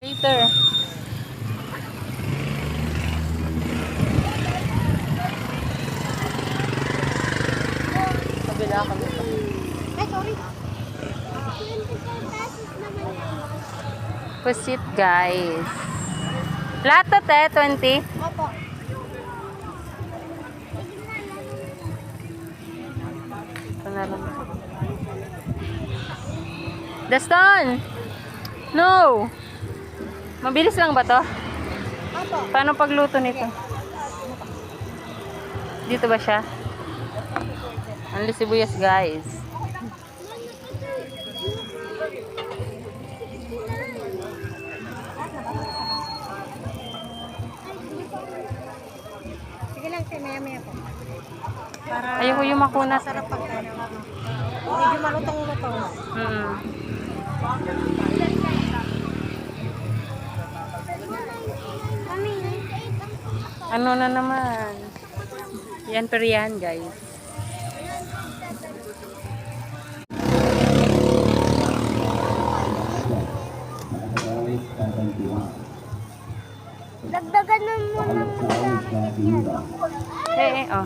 Later. Kabila kami. Ay, sorry. 24 pesos naman yan. Pusit, guys. Plato, te, 20. Opo. Ito na lang. Daston! No! Mabilis lang ba to? Opo. Paano pagluto nito? Dito ba siya? Ang sibuyas, guys. Sige lang, maya-maya po. Para Ayoko yung makunat. masarap pag medyo malutong-lutong. Mami, Ano na naman? Yan pero yan, guys. dagdagan na muna ng Oh.